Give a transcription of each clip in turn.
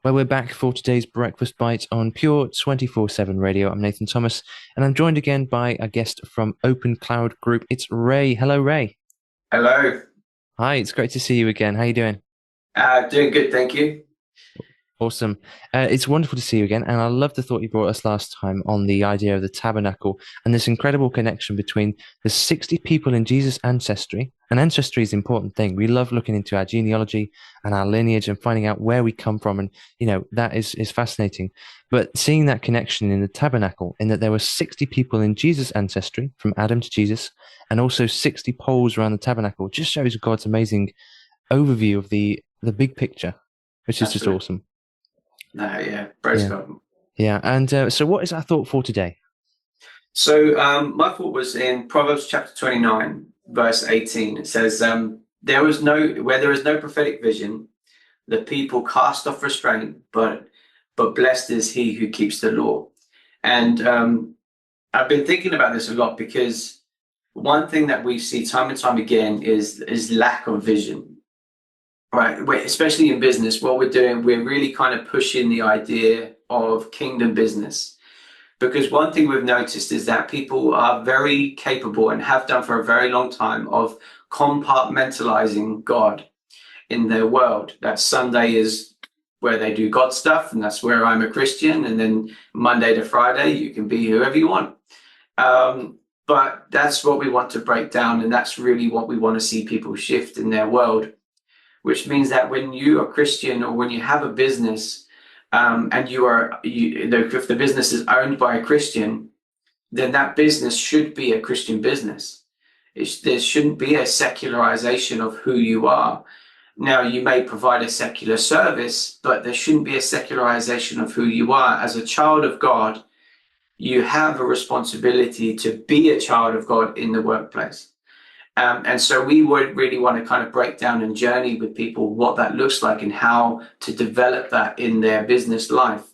Well, we're back for today's Breakfast Bite on Pure 24/7 Radio. I'm Nathan Thomas, and I'm joined again by a guest from Open Cloud Group. It's Ray. Hello, Ray. Hello. Hi, it's great to see you again. How you doing? Doing good, thank you. Awesome. It's wonderful to see you again. And I love the thought you brought us last time on the idea of the tabernacle and this incredible connection between the 60 people in Jesus' ancestry. And ancestry is an important thing. We love looking into our genealogy and our lineage and finding out where we come from. And, that is fascinating. But seeing that connection in the tabernacle, in that there were 60 people in Jesus' ancestry, from Adam to Jesus, and also 60 poles around the tabernacle, just shows God's amazing overview of the big picture, which is just Absolutely. awesome. No, yeah, praise Yeah. God. Yeah. And so what is our thought for today? So my thought was in Proverbs chapter 29, verse 18. It says, where there is no prophetic vision, the people cast off restraint, but blessed is he who keeps the law. And I've been thinking about this a lot because one thing that we see time and time again is lack of vision. Right, especially in business, what we're doing, we're really kind of pushing the idea of kingdom business. Because one thing we've noticed is that people are very capable and have done for a very long time of compartmentalizing God in their world. That Sunday is where they do God stuff, and that's where I'm a Christian. And then Monday to Friday, you can be whoever you want. But that's what we want to break down, and that's really what we want to see people shift in their world, which means that when you are Christian or when you have a business, and if the business is owned by a Christian, then that business should be a Christian business. There shouldn't be a secularization of who you are. Now, you may provide a secular service, but there shouldn't be a secularization of who you are. As a child of God, you have a responsibility to be a child of God in the workplace. And so we would really want to kind of break down and journey with people what that looks like and how to develop that in their business life.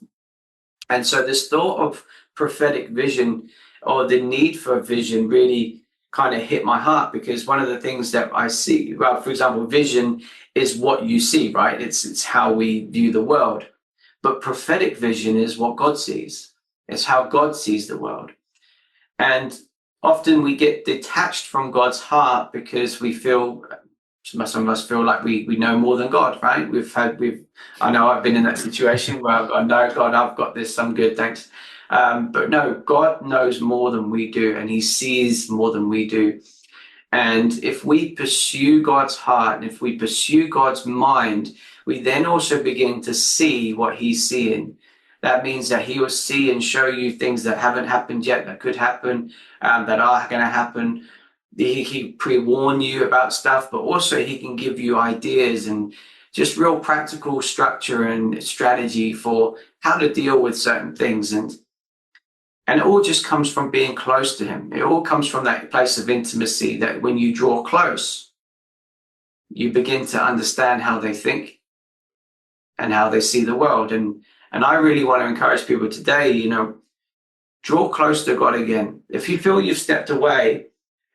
And so this thought of prophetic vision or the need for vision really kind of hit my heart, because one of the things that I see, well, for example, vision is what you see, right? It's how we view the world. But prophetic vision is what God sees. It's how God sees the world. And often we get detached from God's heart because we feel, some of us feel like we know more than God, right? I know I've been in that situation where I've gone, no, God, I've got this, I'm good, thanks. But no, God knows more than we do, and he sees more than we do. And if we pursue God's heart and if we pursue God's mind, we then also begin to see what he's seeing. That means that he will see and show you things that haven't happened yet, that could happen, that are going to happen. He can pre-warn you about stuff, but also he can give you ideas and just real practical structure and strategy for how to deal with certain things. And it all just comes from being close to him. It all comes from that place of intimacy that when you draw close, you begin to understand how they think and how they see the world. And I really want to encourage people today, draw close to God again. If you feel you've stepped away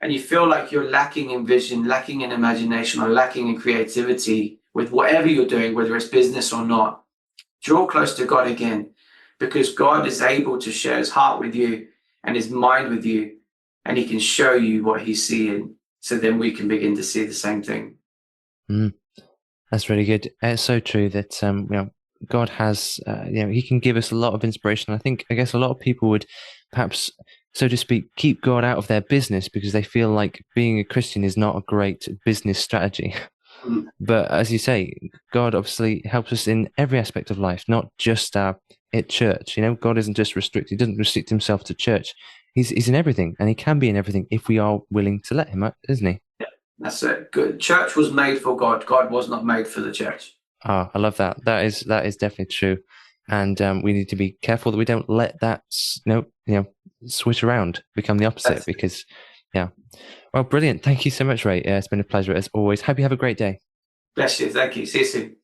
and you feel like you're lacking in vision, lacking in imagination, or lacking in creativity with whatever you're doing, whether it's business or not, draw close to God again, because God is able to share his heart with you and his mind with you, and he can show you what he's seeing. So then we can begin to see the same thing. That's really good. It's so true that God has he can give us a lot of inspiration. I guess a lot of people would perhaps, so to speak, keep God out of their business because they feel like being a Christian is not a great business strategy. Mm. But as you say, God obviously helps us in every aspect of life, not just at church. God isn't just restricted. He doesn't restrict himself to church. He's in everything, and he can be in everything if we are willing to let him, isn't he? That's it. Good. Church was made for God. God was not made for the church. Ah, I love that. That is definitely true, and we need to be careful that we don't let that switch around, become the opposite. That's Because, yeah, well, brilliant. Thank you so much, Ray. It's been a pleasure as always. Hope you have a great day. Bless you. Thank you. See you soon.